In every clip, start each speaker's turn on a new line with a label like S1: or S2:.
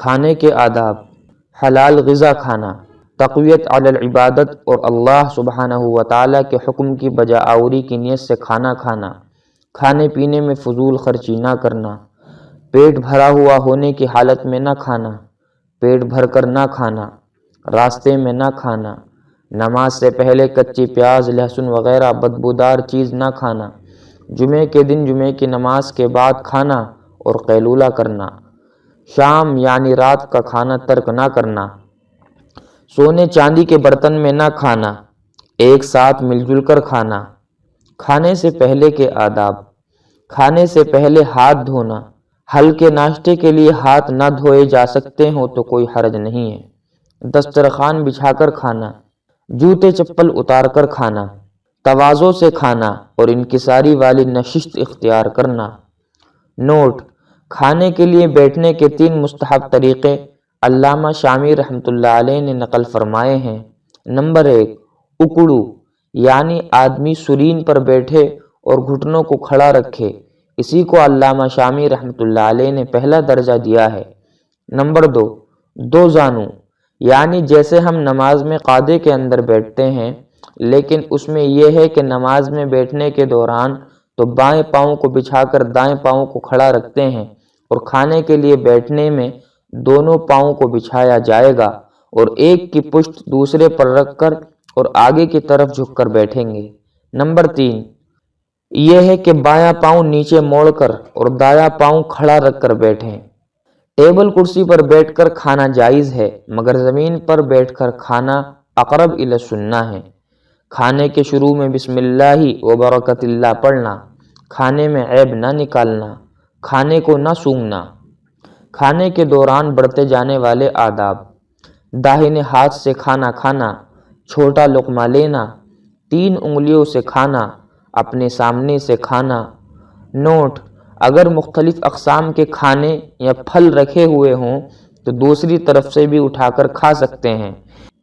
S1: کھانے کے آداب: حلال غذا کھانا، تقویت علی العبادت اور اللہ سبحانہ و تعالیٰ کے حکم کی بجا آوری کی نیت سے کھانا کھانا، کھانے پینے میں فضول خرچی نہ کرنا، پیٹ بھرا ہوا ہونے کی حالت میں نہ کھانا، پیٹ بھر کر نہ کھانا، راستے میں نہ کھانا، نماز سے پہلے کچی پیاز، لہسن وغیرہ بدبودار چیز نہ کھانا، جمعے کے دن جمعے کی نماز کے بعد کھانا اور قیلولہ کرنا، شام یعنی رات کا کھانا ترک نہ کرنا، سونے چاندی کے برتن میں نہ کھانا، ایک ساتھ مل جل کر کھانا، کھانے سے پہلے کے آداب: کھانے سے پہلے ہاتھ دھونا، ہلکے ناشتے کے لیے ہاتھ نہ دھوئے جا سکتے ہوں تو کوئی حرج نہیں ہے، دسترخوان بچھا کر کھانا، جوتے چپل اتار کر کھانا، تواضع سے کھانا اور انکساری والی نشست اختیار کرنا۔ نوٹ: کھانے کے لیے بیٹھنے کے 3 مستحب طریقے علامہ شامی رحمۃ اللہ علیہ نے نقل فرمائے ہیں۔ نمبر 1، اکڑو، یعنی آدمی سرین پر بیٹھے اور گھٹنوں کو کھڑا رکھے، اسی کو علامہ شامی رحمۃ اللہ علیہ نے پہلا درجہ دیا ہے۔ نمبر 2، دو زانو، یعنی جیسے ہم نماز میں قعدے کے اندر بیٹھتے ہیں، لیکن اس میں یہ ہے کہ نماز میں بیٹھنے کے دوران تو بائیں پاؤں کو بچھا کر دائیں پاؤں کو کھڑا رکھتے ہیں، اور کھانے کے لیے بیٹھنے میں دونوں پاؤں کو بچھایا جائے گا اور ایک کی پشت دوسرے پر رکھ کر اور آگے کی طرف جھک کر بیٹھیں گے۔ نمبر 3، یہ ہے کہ بایاں پاؤں نیچے موڑ کر اور دایاں پاؤں کھڑا رکھ کر بیٹھیں۔ ٹیبل کرسی پر بیٹھ کر کھانا جائز ہے، مگر زمین پر بیٹھ کر کھانا اقرب الی السنہ ہے۔ کھانے کے شروع میں بسم اللہ و برکت اللہ پڑھنا، کھانے میں عیب نہ نکالنا، کھانے کو نہ سونگھنا۔ کھانے کے دوران بڑھتے جانے والے آداب: داہنے ہاتھ سے کھانا کھانا، چھوٹا لقمہ لینا، 3 انگلیوں سے کھانا، اپنے سامنے سے کھانا۔ نوٹ: اگر مختلف اقسام کے کھانے یا پھل رکھے ہوئے ہوں تو دوسری طرف سے بھی اٹھا کر کھا سکتے ہیں۔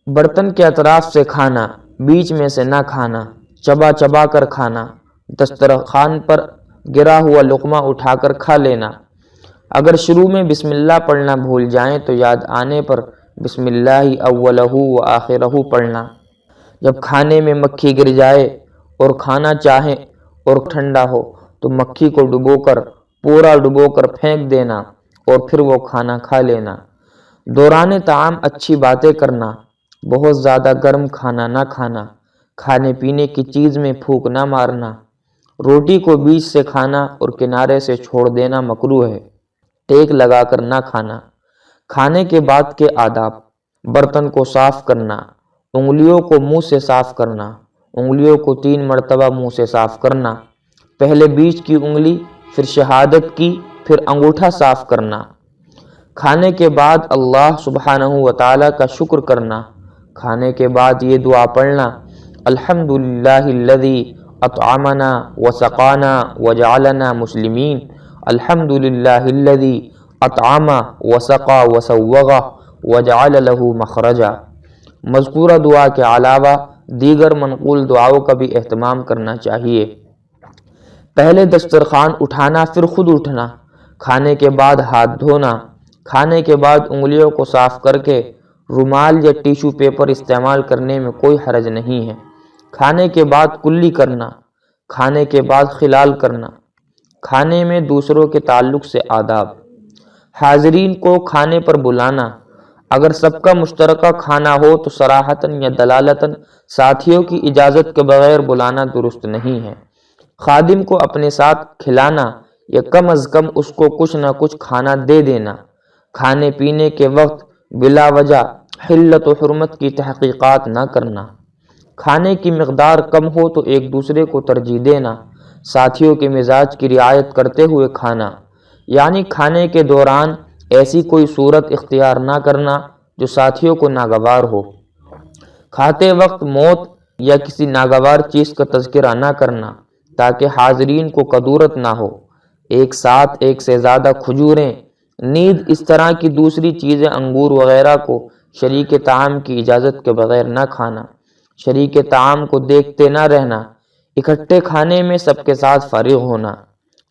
S1: برتن کے اطراف سے کھانا، بیچ میں سے نہ کھانا، چبا چبا کر کھانا، دسترخوان پر گرا ہوا لقمہ اٹھا کر کھا لینا۔ اگر شروع میں بسم اللہ پڑھنا بھول جائیں تو یاد آنے پر بسم اللہ اولہ و آخرہ پڑھنا۔ جب کھانے میں مکھی گر جائے اور کھانا چاہیں اور ٹھنڈا ہو تو مکھی کو پورا ڈبو کر پھینک دینا اور پھر وہ کھانا کھا لینا۔ دوران طعام اچھی باتیں کرنا، بہت زیادہ گرم کھانا نہ کھانا، کھانے پینے کی چیز میں پھونک نہ مارنا، روٹی کو بیچ سے کھانا اور کنارے سے چھوڑ دینا مکروہ ہے، ٹیک لگا کر نہ کھانا۔ کھانے کے بعد کے آداب: برتن کو صاف کرنا، انگلیوں کو منہ سے صاف کرنا، انگلیوں کو 3 مرتبہ منہ سے صاف کرنا، پہلے بیچ کی انگلی، پھر شہادت کی، پھر انگوٹھا صاف کرنا۔ کھانے کے بعد اللہ سبحانہ و تعالیٰ کا شکر کرنا۔ کھانے کے بعد یہ دعا پڑھنا: الحمدللہ الذی اطعمنا وسقانا وجعلنا مسلمین، الحمدللہ الذی اطعم وسقا وسوغ وجعل له مخرجا۔ مذکورہ دعا کے علاوہ دیگر منقول دعاؤں کا بھی اہتمام کرنا چاہیے۔ پہلے دسترخوان اٹھانا پھر خود اٹھنا، کھانے کے بعد ہاتھ دھونا، کھانے کے بعد انگلیوں کو صاف کر کے رومال یا ٹیشو پیپر استعمال کرنے میں کوئی حرج نہیں ہے۔ کھانے کے بعد کلی کرنا، کھانے کے بعد خلال کرنا۔ کھانے میں دوسروں کے تعلق سے آداب: حاضرین کو کھانے پر بلانا، اگر سب کا مشترکہ کھانا ہو تو صراحتاً یا دلالتاً ساتھیوں کی اجازت کے بغیر بلانا درست نہیں ہے۔ خادم کو اپنے ساتھ کھلانا یا کم از کم اس کو کچھ نہ کچھ کھانا دے دینا۔ کھانے پینے کے وقت بلا وجہ حلت و حرمت کی تحقیقات نہ کرنا۔ کھانے کی مقدار کم ہو تو ایک دوسرے کو ترجیح دینا۔ ساتھیوں کے مزاج کی رعایت کرتے ہوئے کھانا، یعنی کھانے کے دوران ایسی کوئی صورت اختیار نہ کرنا جو ساتھیوں کو ناگوار ہو۔ کھاتے وقت موت یا کسی ناگوار چیز کا تذکرہ نہ کرنا تاکہ حاضرین کو کدورت نہ ہو۔ ایک ساتھ ایک سے زیادہ کھجوریں، نیز اس طرح کی دوسری چیزیں انگور وغیرہ کو شریک طعام کی اجازت کے بغیر نہ کھانا۔ شریک طعام کو دیکھتے نہ رہنا۔ اکٹھے کھانے میں سب کے ساتھ فارغ ہونا۔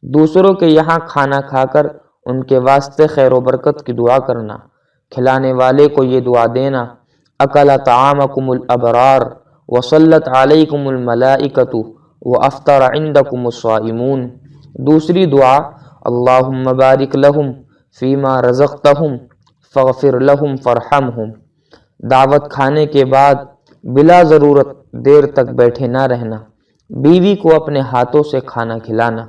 S1: دوسروں کے یہاں کھانا کھا کر ان کے واسطے خیر و برکت کی دعا کرنا۔ کھلانے والے کو یہ دعا دینا، اکل طعامکم الابرار وصلت علیکم الملائکۃ وافطر عندکم الصائمون۔ دوسری دعا، اللہم بارک لہم فیما رزقتہم فاغفر لہم فرحمہم۔ دعوت کھانے کے بعد بلا ضرورت دیر تک بیٹھے نہ رہنا، بیوی کو اپنے ہاتھوں سے کھانا کھلانا۔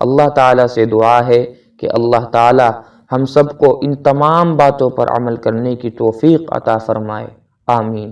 S1: اللہ تعالیٰ سے دعا ہے کہ اللہ تعالیٰ ہم سب کو ان تمام باتوں پر عمل کرنے کی توفیق عطا فرمائے، آمین۔